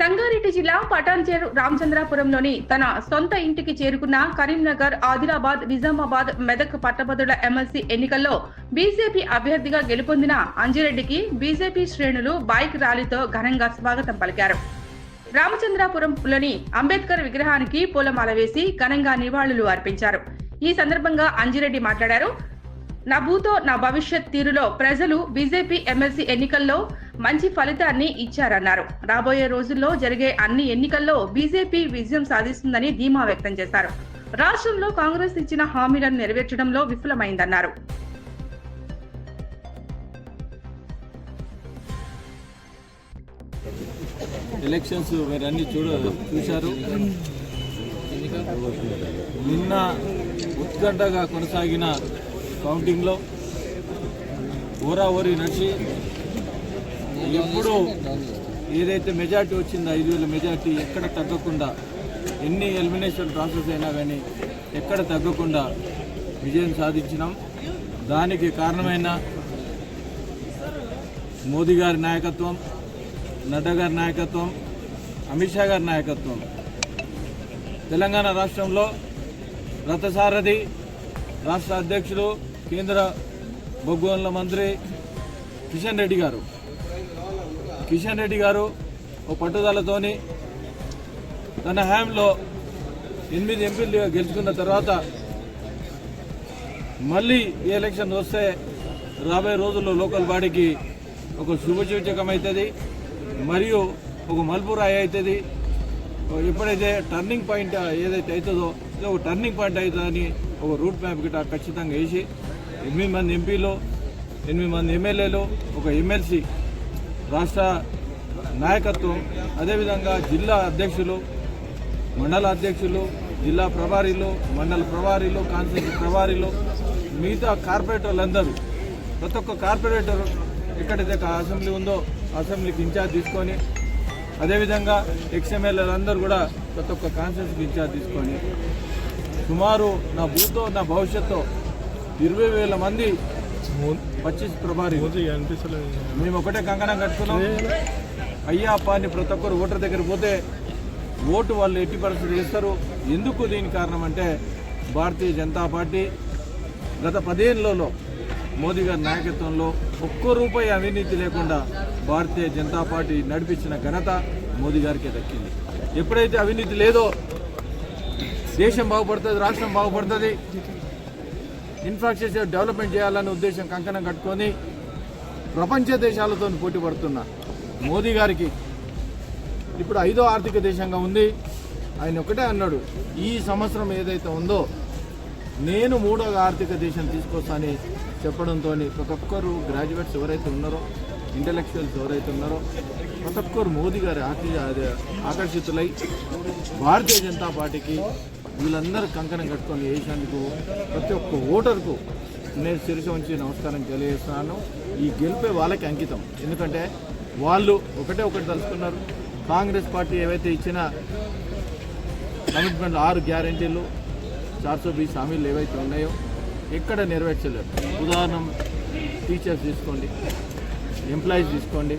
సంగారెడ్డి జిల్లా పటాన్చెరు రామచంద్రాపురంలోని తన సొంత ఇంటికి చేరుకున్న కరీంనగర్, ఆదిలాబాద్, నిజామాబాద్, మెదక్ పట్టభద్రుల ఎమ్మెల్సీ ఎన్నికల్లో బీజేపీ అభ్యర్థిగా గెలుపొందిన అంజిరెడ్డికి బీజేపీ శ్రేణులు బైక్ ర్యాలీతో ఘనంగా స్వాగతం పలికారు. రామచంద్రాపురంలోని అంబేద్కర్ విగ్రహానికి పూలమాల వేసి ఘనంగా నివాళులు అర్పించారు. ఈ సందర్భంగా అంజిరెడ్డి మాట్లాడారు. నా భూతో నా భవిష్యత్ తీరులో ప్రజలు బీజేపీ ఎమ్మెల్సీ ఎన్నికల్లో మంచి ఫలితాన్ని ఇచ్చారన్నారు. రాబోయే రోజుల్లో జరిగే అన్ని ఎన్నికల్లో బీజేపీ విజయం సాధిస్తుందని ధీమా వ్యక్తం చేశారు. రాష్ట్రంలో కాంగ్రెస్ ఇచ్చిన హామీలను నెరవేర్చడంలో విఫలమైందన్నారు. ఎలక్షన్స్ మీరన్నీ చూశారు. నిన్న ఉత్కంఠగా కొనసాగిన కౌంటింగ్లో ఓరాఓరి నడిచి ఎప్పుడూ ఏదైతే మెజార్టీ వచ్చిందో 5,000 మెజార్టీ ఎక్కడ తగ్గకుండా, ఎన్ని ఎలిమినేషన్ ప్రాసెస్ అయినా కానీ ఎక్కడ తగ్గకుండా విజయం సాధించినాం. దానికి కారణమైన మోదీ గారి నాయకత్వం, నడ్డా గారి నాయకత్వం, అమిత్ షా గారి నాయకత్వం. తెలంగాణ రాష్ట్రంలో రథసారథి, రాష్ట్ర అధ్యక్షుడు, కేంద్ర బొగ్గు గనుల మంత్రి కిషన్ రెడ్డి గారు ఓ పట్టుదలతోని తన హయాంలో 8 ఎంపీలు గెలుచుకున్న తర్వాత మళ్ళీ ఈ ఎలక్షన్ వస్తే రాబోయే రోజుల్లో లోకల్ బాడీకి ఒక శుభసూచకం అవుతుంది, మరియు ఒక మల్పురాయి అవుతుంది. ఎప్పుడైతే టర్నింగ్ పాయింట్ ఏదైతే అవుతుందో ఇది ఒక టర్నింగ్ పాయింట్ అవుతుందని ఒక రూట్ మ్యాప్ గిట్ట ఖచ్చితంగా వేసి 8 మంది ఎంపీలు, 8 మంది ఎమ్మెల్యేలు, ఒక ఎమ్మెల్సీ, రాష్ట్ర నాయకత్వం, అదేవిధంగా జిల్లా అధ్యక్షులు, మండల అధ్యక్షులు, జిల్లా ప్రభారీలు, మండల ప్రభారీలు, కాన్స్టిట్యూన్సీ ప్రభారీలు, మిగతా కార్పొరేటర్లందరూ, ప్రతి ఒక్క కార్పొరేటర్ ఎక్కడైతే అసెంబ్లీ ఉందో అసెంబ్లీకి ఇన్ఛార్జ్ తీసుకొని, అదేవిధంగా ఎక్స్ఎమ్మెల్యేలందరూ కూడా ప్రతి ఒక్క కాన్స్టిట్యూన్సీకి ఇన్ఛార్జ్ తీసుకొని సుమారు నా భూతో నా భవిష్యత్తు 20,000 మంది 25 ప్రభారీ మేము ఒకటే కంకణం కట్టుకున్నాం. అయ్యా పాని ప్రతి ఒక్కరు ఓటర్ దగ్గర పోతే ఓటు వాళ్ళు ఎట్టి పరిస్థితి చేస్తారు. ఎందుకు దీని కారణం అంటే భారతీయ జనతా పార్టీ గత 10 ఏళ్లలో మోదీ గారి నాయకత్వంలో ₹1 అవినీతి లేకుండా భారతీయ జనతా పార్టీ నడిపించిన ఘనత మోదీ గారికే దక్కింది. ఎప్పుడైతే అవినీతి లేదో దేశం బాగుపడుతుంది, రాష్ట్రం బాగుపడుతుంది. ఇన్ఫ్రాస్ట్రక్చర్ డెవలప్మెంట్ చేయాలనే ఉద్దేశం కంకణం కట్టుకొని ప్రపంచ దేశాలతో పోటీ పడుతున్న మోదీ గారికి ఇప్పుడు 5వ ఆర్థిక దేశంగా ఉంది. ఆయన ఒకటే అన్నాడు, ఈ సంవత్సరం ఏదైతే ఉందో నేను 3వ ఆర్థిక దేశం తీసుకొస్తానని చెప్పడంతో ప్రతి ఒక్కరు గ్రాడ్యుయేట్స్ ఎవరైతే ఉన్నారో, ఇంటలెక్చువల్స్ ఎవరైతే ఉన్నారో ప్రతి ఒక్కరు మోదీ గారి ఆకర్షితులై భారతీయ జనతా పార్టీకి వీళ్ళందరూ కంకణం కట్టుకొని వేసేందుకు ప్రతి ఒక్క ఓటర్కు నేను శిరస ఉంచి నమస్కారం తెలియజేస్తున్నాను. ఈ గెలిపే వాళ్ళకి అంకితం. ఎందుకంటే వాళ్ళు ఒకటి తలుచుకున్నారు. కాంగ్రెస్ పార్టీ ఏవైతే ఇచ్చిన కమిట్మెంట్ 6 గ్యారంటీలు 420 హామీలు ఏవైతే ఉన్నాయో ఎక్కడ నెరవేర్చలేరు. ఉదాహరణ టీచర్స్ తీసుకోండి, ఎంప్లాయీస్ తీసుకోండి,